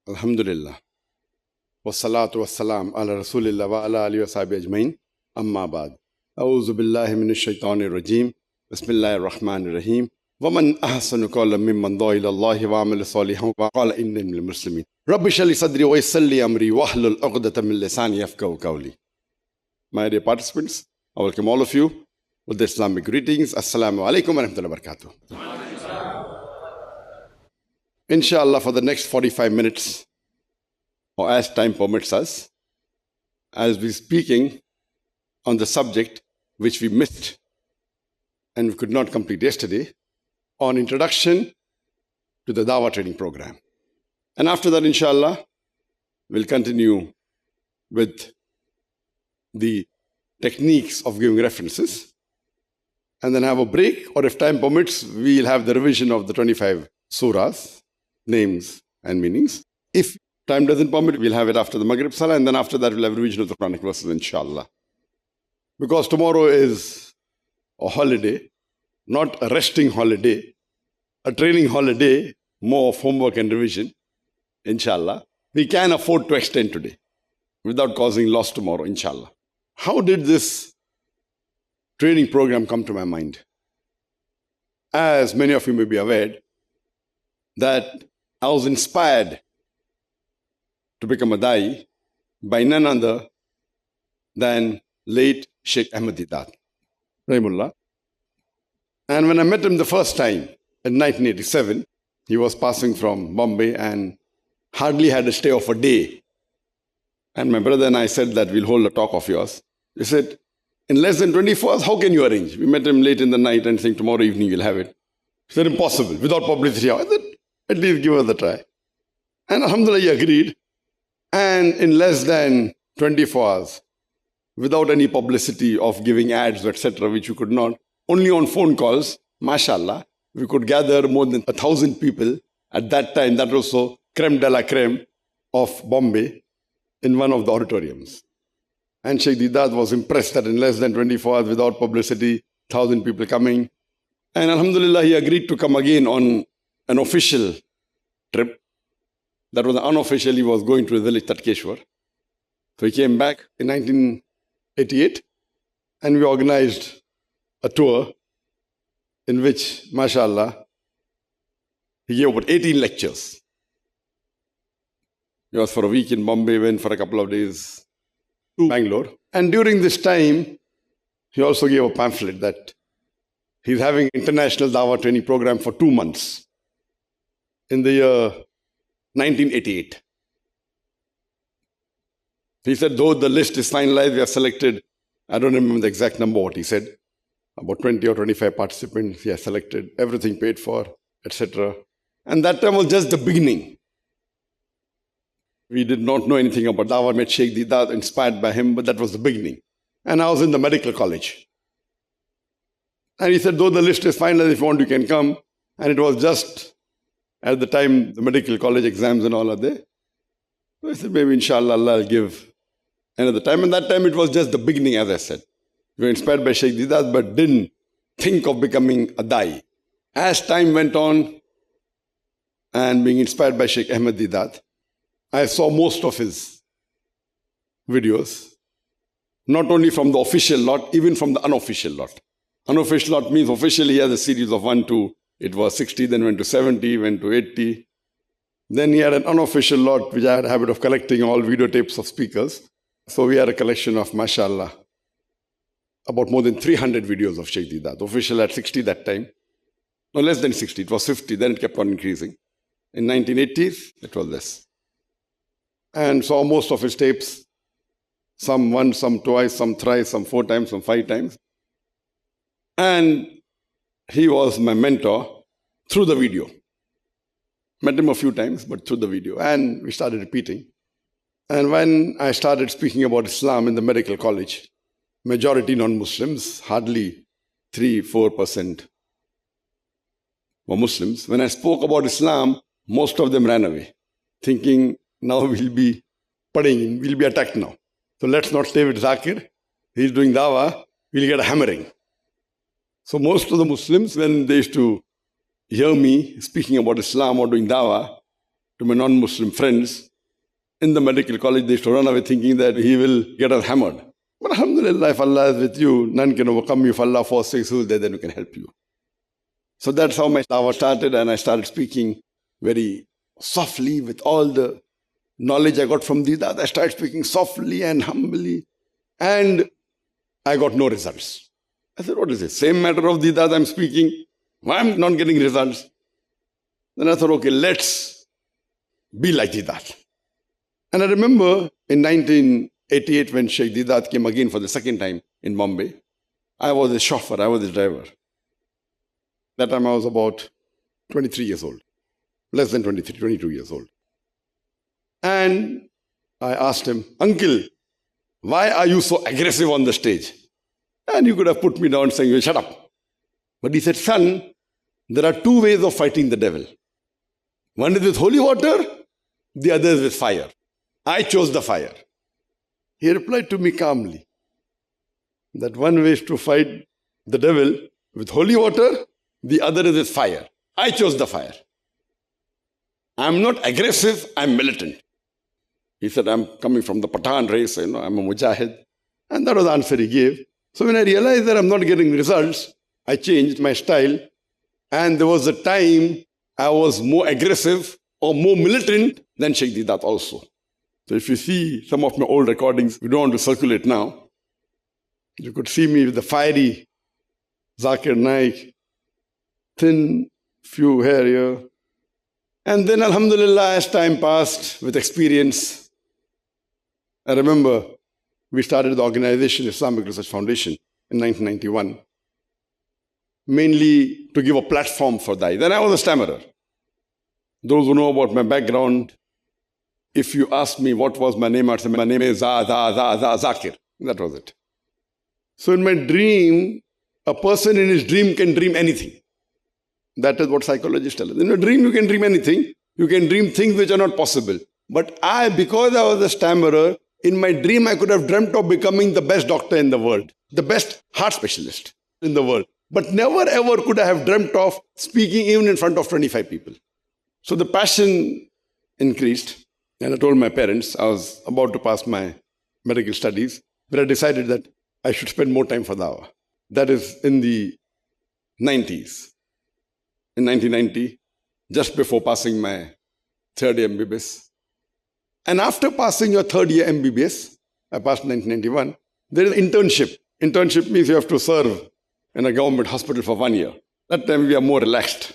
Alhamdulillah. Wassalatu wassalam ala Rasulillah wa ala alihi wa sahbihi ajmain. Amma ba'd. A'udhu billahi minash shaitanir rajim. Bismillahir rahmanir rahim. وَمَنْ أَحْسَنُ قَوْلًا مِمَّنْ دَعَا إِلَى اللَّهِ وَعَمِلَ صَالِحًا وَقَالَ إِنِّي مِنَ الْمُسْلِمِينَ رَبِّ اشْرَحْ لِي صَدْرِي وَيَسِّرْ لِي أَمْرِي وَاحْلُلْ عُقْدَةً مِنْ لِسَانِي يَفْقَهُوا قَوْلِي. My dear participants, I welcome all of you with the Islamic greetings. Assalamu alaikum wa rahmatullahi wa barakatuh. Inshallah, for the next 45 minutes, or as time permits us, I'll be speaking on the subject which we missed and we could not complete yesterday, on introduction to the Dawah training program. And after that, inshallah, we'll continue with the techniques of giving references, and then have a break, or if time permits, we'll have the revision of the 25 surahs, names and meanings. If time doesn't permit, we'll have it after the Maghrib Salah, and then after that we'll have revision of the Quranic verses, inshallah. Because tomorrow is a holiday, not a resting holiday, a training holiday, more of homework and revision, inshallah. We can afford to extend today without causing loss tomorrow, inshallah. How did this training program come to my mind? As many of you may be aware, that I was inspired to become a Da'i by none other than late Sheikh Ahmad Didat, Rahimullah. And when I met him the first time in 1987, he was passing from Bombay and hardly had a stay of a day. And my brother and I said that we'll hold a talk of yours. He said, in less than 24 hours, how can you arrange? We met him late in the night and saying tomorrow evening you'll have it. He said, impossible, without publicity. I said, at least give us a try. And alhamdulillah, he agreed. And in less than 24 hours, without any publicity of giving ads, etc., which you could not, only on phone calls, mashallah, we could gather more than 1,000 people at that time. That was so creme de la creme of Bombay in one of the auditoriums. And Sheikh Didat was impressed that in less than 24 hours, without publicity, 1,000 people coming. And alhamdulillah, he agreed to come again on an official trip. That was unofficial. He was going to a village, Tatkeshwar. So he came back in 1988, and we organized a tour in which, mashallah, he gave about 18 lectures. He was for a week in Bombay, went for a couple of days to Bangalore. And during this time, he also gave a pamphlet that he's having international Dawah training program for 2 months in the year 1988. He said, though the list is finalized, we have selected, I don't remember the exact number what he said, about 20 or 25 participants he has selected, everything paid for, etc. And that time was just the beginning. We did not know anything about Dawah, met Sheikh Didat, inspired by him, but that was the beginning. And I was in the medical college. And he said, though the list is finalized, if you want, you can come. And it was just at the time the medical college exams and all are there. So I said, maybe inshallah Allah will give another time. And that time it was just the beginning, as I said. We were inspired by Sheikh Didat, but didn't think of becoming a Da'i. As time went on, and being inspired by Sheikh Ahmad Didat, I saw most of his videos, not only from the official lot, even from the unofficial lot. Unofficial lot means officially he has a series of 1 to, it was 60, then went to 70, went to 80. Then he had an unofficial lot, which I had a habit of collecting all videotapes of speakers. So we had a collection of, mashallah, about more than 300 videos of Sheikh Didat. Official at 60 that time. No, less than 60. It was 50. Then it kept on increasing. In 1980s, it was less. And saw most of his tapes. Some once, some twice, some thrice, some 4 times, some 5 times. And he was my mentor through the video. Met him a few times, but through the video. And we started repeating. And when I started speaking about Islam in the medical college, majority non-Muslims, hardly 3-4% were Muslims. When I spoke about Islam, most of them ran away, thinking now we'll be pudding, we'll be attacked now. So let's not stay with Zakir. He's doing Dawah, we'll get a hammering. So most of the Muslims, when they used to hear me speaking about Islam or doing Dawah, to my non-Muslim friends, in the medical college, they used to run away thinking that he will get us hammered. But alhamdulillah, if Allah is with you, none can overcome you. If Allah forsakes you, then we can help you. So that's how my dawah started, and I started speaking very softly with all the knowledge I got from Deedat. I started speaking softly and humbly, and I got no results. I said, what is this? Same matter of Deedat I'm speaking. Why am I not getting results? Then I thought, okay, let's be like Deedat. And I remember in 1988 when Sheikh Deedat came again for the second time in Bombay, I was a chauffeur, I was a driver. That time I was about 23 years old. Less than 23, 22 years old. And I asked him, Uncle, why are you so aggressive on the stage? And he could have put me down saying, shut up. But he said, son, there are two ways of fighting the devil. One is with holy water, the other is with fire. I chose the fire. He replied to me calmly that one way is to fight the devil with holy water, the other is with fire. I chose the fire. I'm not aggressive, I'm militant. He said, I'm coming from the Pathan race, I'm a mujahid. And that was the answer he gave. So when I realized that I'm not getting results, I changed my style. And there was a time I was more aggressive or more militant than Sheikh Deedat also. So if you see some of my old recordings, we don't want to circulate now. You could see me with the fiery Zakir, Naik, thin, few hair here. And then alhamdulillah, as time passed with experience, I remember we started the organization Islamic Research Foundation in 1991, mainly to give a platform for Dai. Then I was a stammerer. Those who know about my background, if you ask me what was my name, I'd say my name is Zakir. That was it. So in my dream, a person in his dream can dream anything. That is what psychologists tell us. In a dream, you can dream anything. You can dream things which are not possible. But because I was a stammerer, in my dream, I could have dreamt of becoming the best doctor in the world, the best heart specialist in the world. But never ever could I have dreamt of speaking even in front of 25 people. So the passion increased. And I told my parents, I was about to pass my medical studies, but I decided that I should spend more time for dawah. That is in the 90s. In 1990, just before passing my third year MBBS. And after passing your third year MBBS, I passed in 1991, there is internship. Internship means you have to serve in a government hospital for 1 year. That time we are more relaxed.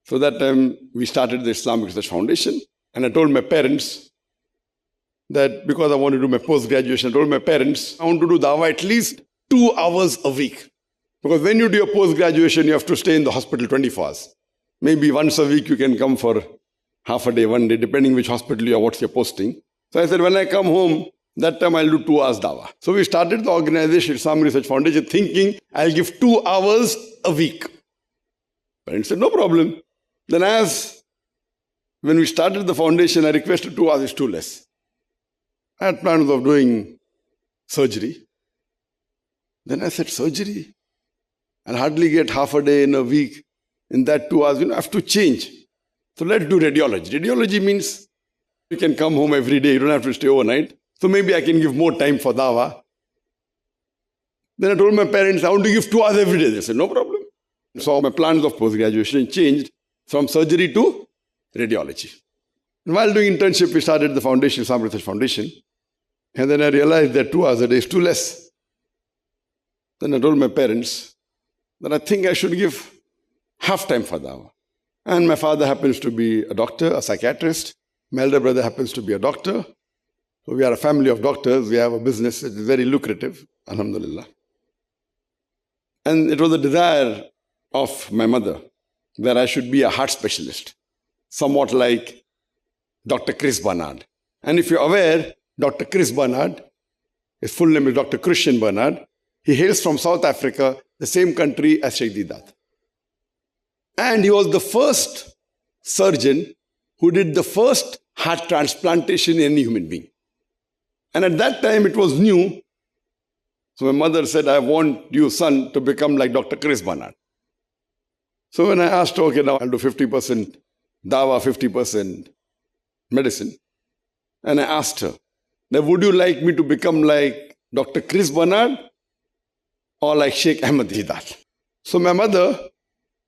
So that time we started the Islamic Research Foundation. And I told my parents that because I wanted to do my post-graduation, I told my parents I want to do dawah at least 2 hours a week. Because when you do your post-graduation, you have to stay in the hospital 24 hours. Maybe once a week you can come for half a day, 1 day, depending which hospital you are, what's your posting. So I said, when I come home, that time I'll do 2 hours dawah. So we started the organization, Islamic Research Foundation, thinking I'll give 2 hours a week. Parents said, no problem. Then when we started the foundation, I requested 2 hours is too less. I had plans of doing surgery. Then I said, surgery? I'll hardly get half a day in a week. In that 2 hours, I have to change. So let's do radiology. Radiology means you can come home every day. You don't have to stay overnight. So maybe I can give more time for dawah. Then I told my parents, I want to give 2 hours every day. They said, no problem. So my plans of post-graduation changed from surgery to radiology. And while doing internship, we started the foundation, Islamic Research Foundation. And then I realized that 2 hours a day is too less. Then I told my parents that I think I should give half time for dawah. And my father happens to be a doctor, a psychiatrist. My elder brother happens to be a doctor. So we are a family of doctors. We have a business that is very lucrative, alhamdulillah. And it was a desire of my mother that I should be a heart specialist, somewhat like Dr. Chris Barnard. And if you're aware, Dr. Chris Barnard, his full name is Dr. Christian Barnard. He hails from South Africa, the same country as Sheikh Deedat. And he was the first surgeon who did the first heart transplantation in any human being. And at that time, it was new. So my mother said, I want you, son, to become like Dr. Chris Barnard. So when I asked, okay, now I'll do 50% dawah, 50% medicine. And I asked her, now would you like me to become like Dr. Chris Bernard or like Sheikh Ahmed Didat? So my mother,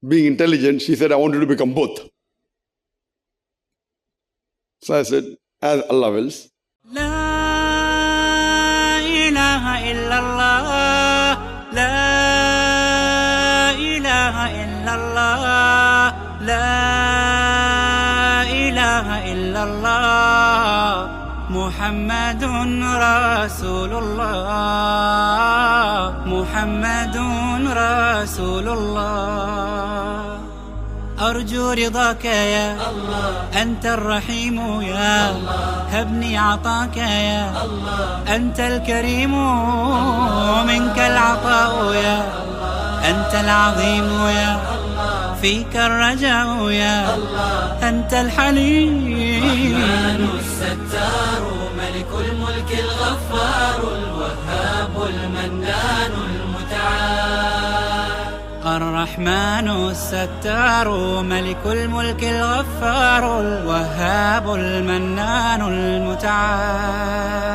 being intelligent, she said, I want you to become both. So I said, as Allah wills. La ilaha illallah, la ilaha illallah, la ilaha illallah, Muhammadun Rasulullah, Muhammadun Rasulullah. أرجو رضاك يا الله، أنت الرحيم يا الله، هبني عطاك يا الله، أنت الكريم منك العطاء يا الله، أنت العظيم يا الله، فيك الرجاء يا الله، أنت الحليم. الرحمن الستار ملك الملك الغفار الوهاب المنان المتعال. الرحمن الستار ملك الملك الغفار الوهاب المنان المتعال.